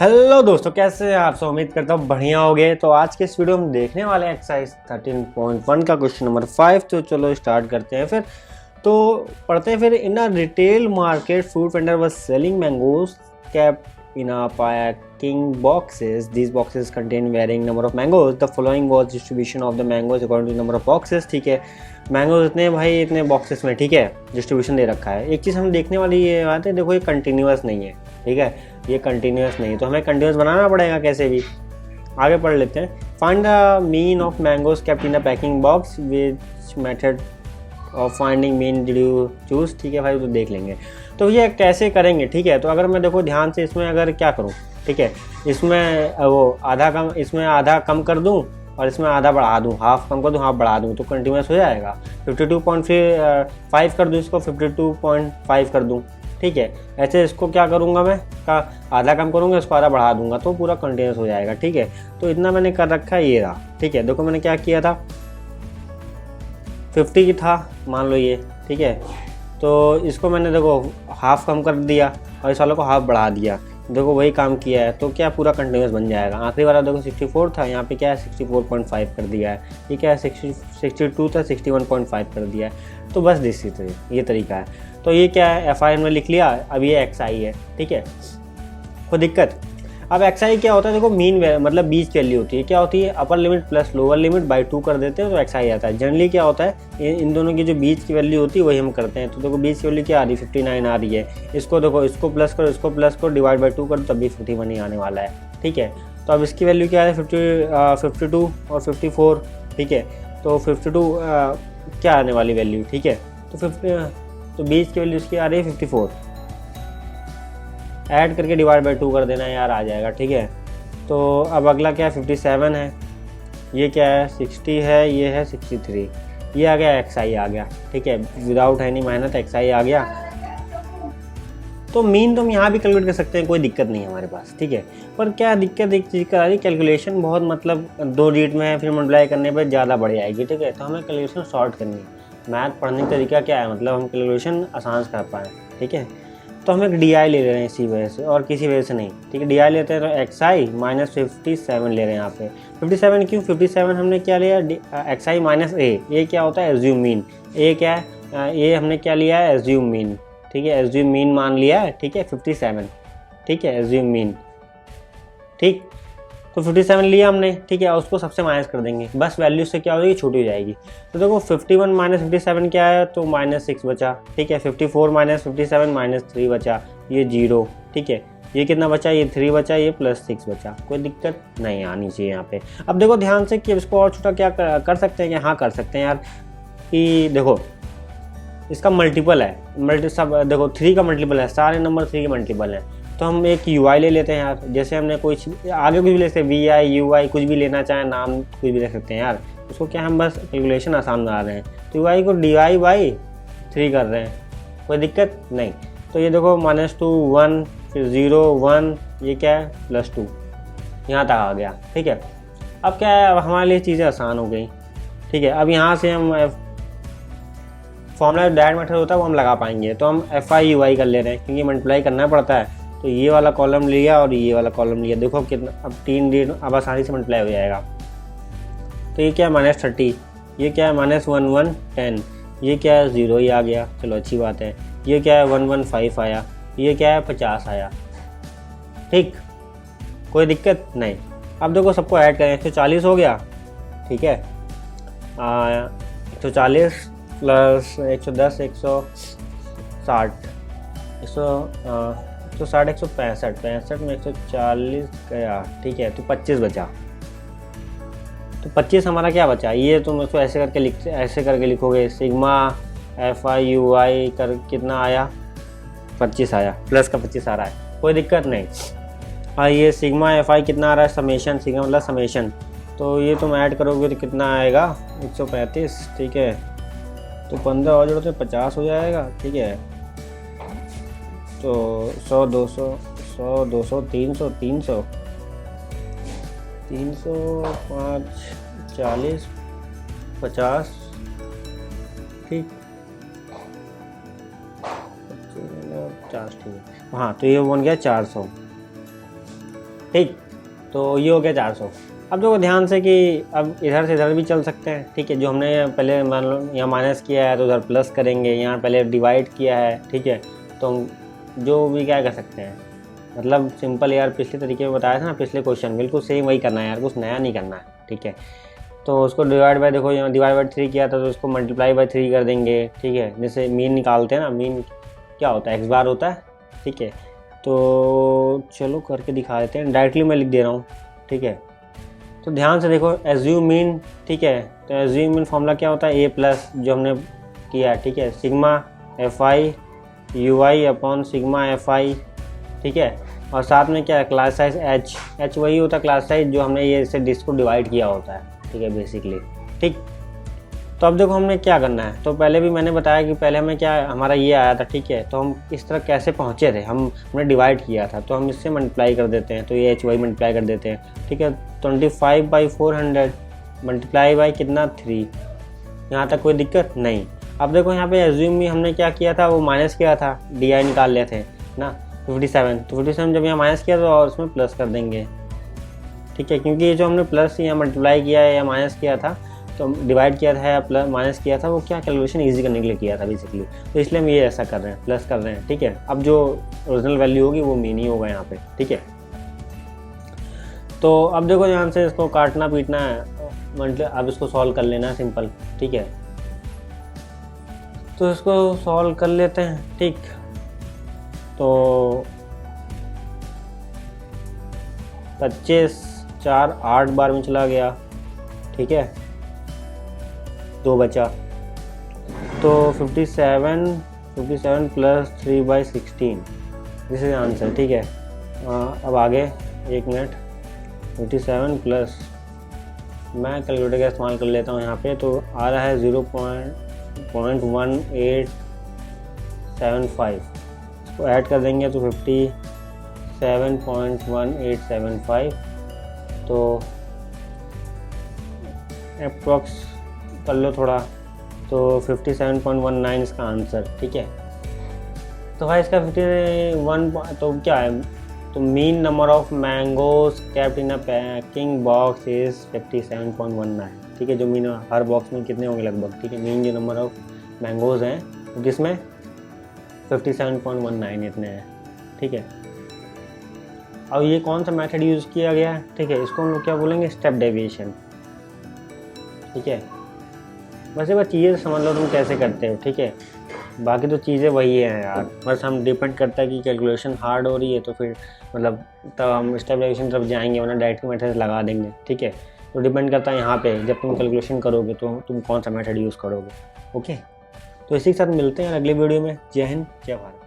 Hello दोस्तों, कैसे हैं आप सब। उम्मीद करता हूँ बढ़िया होगे। तो आज के इस वीडियो में देखने वाले हैं एक्सरसाइज 13.1 का क्वेश्चन नंबर 5। तो चलो स्टार्ट करते हैं फिर। तो पढ़ते हैं फिर। In a retail market fruit vendor was selling mangoes kept in a packing boxes. These boxes contain varying number of mangoes. The following was distribution of the mangoes according to number of boxes. ठीक है, mangoes इतने भाई इतने boxes में, ठीक है, distribution दे रखा है। एक चीज़ हम देखने वाली ये बात है, देखो ये कंटिन्यूस नहीं है, ठीक है, ये कंटिन्यूस नहीं, तो हमें कंटिन्यूस बनाना पड़ेगा कैसे भी। आगे पढ़ लेते हैं। Find the mean of mangoes kept in the packing box, which method of finding mean did you choose. ठीक है भाई, तो देख लेंगे। तो ये कैसे करेंगे, ठीक है। तो अगर मैं देखो ध्यान से इसमें अगर क्या करूँ, ठीक है, इसमें वो आधा कम, इसमें आधा कम कर दूँ और इसमें आधा बढ़ा दूँ, हाफ कम कर दूँ हाफ बढ़ा दूँ, तो कंटिन्यूस हो जाएगा। 52.5 कर दूँ, इसको 52.5 कर दूँ, ठीक है। ऐसे इसको क्या करूँगा मैं, का आधा कम करूँगा, इसको आधा बढ़ा दूंगा, तो पूरा कंटिन्यूस हो जाएगा, ठीक है। तो इतना मैंने कर रखा है, ये रहा, ठीक है। देखो मैंने क्या किया था, 50 की था मान लो ये, ठीक है। तो इसको मैंने देखो हाफ कम कर दिया और इस वालों को हाफ बढ़ा दिया, देखो वही काम किया है, तो क्या पूरा कंटिन्यूस बन जाएगा। आखिरी वाला देखो 64 था, यहाँ पे क्या है 64.5 कर दिया है, ये क्या है 62 था 61.5 कर दिया है। तो बस ये तरीका है। तो ये क्या है, FI में लिख लिया, अब ये XI है, ठीक है, कोई दिक्कत। अब XI क्या होता है, देखो मीन मतलब बीच की वैल्यू होती है, क्या होती है, upper limit plus lower limit by 2 कर देते हैं तो XI आता है। जनरली क्या होता है, इन दोनों की जो बीच की वैल्यू होती है वही हम करते हैं। तो देखो बीच की वैल्यू क्या आ रही है, 59 आ रही है। इसको देखो, इसको प्लस करो, इसको प्लस करो, डिवाइड बाई 2 करो, तब भी 51 ही आने वाला है, ठीक है। तो अब इसकी वैल्यू क्या है, 52 और 54, ठीक है। तो 52 क्या आने वाली वैल्यू, ठीक है। तो बीच की वैल्यू इसकी आ रही है 54, ऐड करके डिवाइड बाई 2 कर देना यार, आ जाएगा, ठीक है। तो अब अगला क्या है, 57 है, ये क्या है 60 है, ये है 63, ये आ गया XI आ गया, ठीक है, विदाउट एनी मेहनत XI आ गया। तो मीन तो हम यहाँ भी कैलकुलेट कर सकते हैं, कोई दिक्कत नहीं है हमारे पास, ठीक है। पर क्या दिक्कत एक चीज़ का आ रही, कैलकुलेशन बहुत मतलब 2 डिजिट में है, फिर मल्टीप्लाई करने पर ज़्यादा बढ़ जाएगी, ठीक है। तो हमें कैलकुलेशन शॉर्ट करनी है। मैथ पढ़ने का तरीका क्या है, मतलब हम कैलकुलेशन आसान कर पाएँ, ठीक है। तो हम एक DI ले रहे हैं इसी वजह से और किसी वजह से नहीं, ठीक है। DI लेते हैं तो XI माइनस 57 ले रहे हैं यहाँ पे। 57 क्यों, 57 हमने क्या लिया, XI माइनस A, ये क्या होता है एज्यूम मीन। A क्या है, ये हमने क्या लिया है एज्यूम मीन, ठीक है, एज्यूम मीन मान लिया है, ठीक है, 57, ठीक है, एज्यूम मीन, ठीक। तो 57 लिया हमने, ठीक है, और उसको सबसे माइनस कर देंगे, बस वैल्यू से क्या हो जाएगी, छोटी हो जाएगी। तो देखो 51 माइनस 57 क्या है, तो -6 बचा, ठीक है। 54 माइनस 57 -3 बचा, ये 0, ठीक है। ये कितना बचा, ये 3 बचा, ये +6 बचा, कोई दिक्कत नहीं आनी चाहिए यहाँ पे। अब देखो ध्यान से कि इसको और छोटा क्या कर सकते हैं, हाँ कर सकते हैं यार, कि देखो इसका मल्टीपल है, सब देखो 3 का मल्टीपल है, सारे नंबर 3 के मल्टीपल हैं। तो हम एक UI ले लेते हैं यार, जैसे हमने कोई आगे कुछ भी ले सकते हैं, VI UI कुछ भी लेना चाहें, नाम कुछ भी ले सकते हैं यार। उसको क्या हम बस कैलकुलेशन आसान बना रहे हैं, तो UI को DI बाई 3 कर रहे हैं, कोई दिक्कत नहीं। तो ये देखो -2 1 फिर 0 1, ये क्या है +2, यहाँ तक आ गया, ठीक है। अब क्या है, अब हमारे लिए चीज़ें आसान हो गई, ठीक है। अब यहाँ से हम फॉर्मूला डायरेक्ट मेथड होता है वो हम लगा पाएंगे, तो हम FI UI कर ले रहे हैं क्योंकि मल्टीप्लाई करना पड़ता है। तो ये वाला कॉलम लिया और ये वाला कॉलम लिया, देखो कितना, अब 3 डिजिट अब आसानी से मल्टीप्लाई हो जाएगा। तो ये क्या है -30, ये क्या है -1 10, ये क्या है 0 ही आ गया, चलो अच्छी बात है। ये क्या है 115 आया, ये क्या है 50 आया, ठीक, कोई दिक्कत नहीं। अब देखो सबको ऐड करें, 140 हो गया, ठीक है, 140 प्लस 110 160 165 में 140 गया, ठीक है। तो 25 बचा, तो 25 हमारा क्या बचा, ये तुम इसको ऐसे करके लिखोगे, सिग्मा FI UI कर कितना आया, 25 आया, प्लस का 25 आ रहा है, कोई दिक्कत नहीं। हाँ, ये सिग्मा FI कितना आ रहा है, समेशन, सिग्मा मतलब समेशन, तो ये तुम ऐड करोगे तो कितना आएगा 135, ठीक है। तो 15 और जोड़ो तो 50 हो जाएगा, ठीक है। तो 100 200 100 200 300 300 300 5 40 50, ठीक, 50 ठीक है। हाँ, तो ये बन गया 400, ठीक। तो ये हो गया 400। अब देखो ध्यान से कि अब इधर से इधर भी चल सकते हैं, ठीक है। जो हमने पहले मान लो यहाँ माइनस किया है तो उधर प्लस करेंगे, यहाँ पहले डिवाइड किया है, ठीक है। तो हम जो भी क्या कर सकते हैं, मतलब सिंपल यार, पिछले तरीके में बताया था ना, पिछले क्वेश्चन बिल्कुल सेम वही करना है यार, कुछ नया नहीं करना है, ठीक है। तो उसको डिवाइड बाय, देखो यहाँ डिवाइड बाय 3 किया था तो उसको मल्टीप्लाई बाय 3 कर देंगे, ठीक है। जैसे मीन निकालते हैं ना, मीन क्या होता है, x बार होता है, ठीक है। तो चलो करके दिखा देते हैं, डायरेक्टली मैं लिख दे रहा हूँ, ठीक है। तो ध्यान से देखो, एज्यूम मीन, ठीक है। तो एज्यूम मीन फॉर्मूला क्या होता है, a प्लस जो हमने किया, ठीक है, sigma fi ui upon sigma fi, ठीक है। और साथ में क्या है, क्लास साइज h वही होता है क्लास साइज जो हमने ये इसे डिस्क को डिवाइड किया होता है, ठीक है, बेसिकली, ठीक। तो अब देखो हमने क्या करना है, तो पहले भी मैंने बताया कि पहले हमें क्या, हमारा ये आया था, ठीक है। तो हम इस तरह कैसे पहुँचे थे, हमने डिवाइड किया था, तो हम इससे मल्टीप्लाई कर देते हैं, तो ये hy मल्टीप्लाई कर देते हैं, ठीक है। 25/400 मल्टीप्लाई बाई कितना 3, यहाँ तक कोई दिक्कत नहीं। अब देखो यहाँ पे एज्यूम में हमने क्या किया था, वो माइनस किया था, डी निकाल लिए थे ना, 57। तो 57 जब यहाँ माइनस किया तो और उसमें प्लस कर देंगे, ठीक है। क्योंकि ये जो हमने प्लस या मल्टीप्लाई किया है या माइनस किया था, तो डिवाइड किया था या प्लस माइनस किया था, वो क्या कैलकुलेशन इजी करने के लिए किया था बेसिकली, तो इसलिए हम ये ऐसा कर रहे हैं, प्लस कर रहे हैं, ठीक है। अब जो ओरिजिनल वैल्यू होगी वो मीन ही होगा यहाँ पे, ठीक है। तो अब देखो ध्यान से, इसको काटना पीटना है, मतलब अब इसको सॉल्व कर लेना है सिंपल, ठीक है। तो इसको सॉल्व कर लेते हैं, ठीक। तो 25 4 8 बार में चला गया, ठीक है, 2 बचा, तो 57 प्लस 3/16, दिस इज आंसर, ठीक है। अब आगे 1 मिनट, 57 प्लस, मैं कैलकुलेटर का इस्तेमाल कर लेता हूँ यहाँ पे, तो आ रहा है 0.1875, इसको ऐड कर देंगे तो 57.1875, तो अप्रॉक्स कर लो थोड़ा, तो 57.19 इसका आंसर, ठीक है। तो भाई इसका 51, तो क्या है, तो mean number of mangoes kept in a packing box is 57.19, ठीक है। जो मीन हर बॉक्स में कितने होंगे लगभग, ठीक है, मीन जो नंबर ऑफ मैंगोज हैं तो किसमें 57.19 इतने हैं, ठीक है। अब ये कौन सा मेथड यूज़ किया गया है, ठीक है, इसको हम लोग क्या बोलेंगे, स्टेप डेविएशन, ठीक है। बस एक बार चीज़ें समझ लो तुम कैसे करते हो, ठीक है। बाकी तो चीज़ें वही हैं यार, बस हम डिपेंड करता है कि कैलकुलेशन हार्ड हो रही है तो फिर मतलब तब हम स्टेप डेविएशन तरफ जाएंगे, वरना डायरेक्ट मेथड लगा देंगे, ठीक है। तो डिपेंड करता है यहाँ पे, जब तुम कैलकुलेशन करोगे तो तुम कौन सा मेथड यूज़ करोगे, ओके। तो इसी के साथ मिलते हैं अगले वीडियो में। जय हिंद, जय भारत।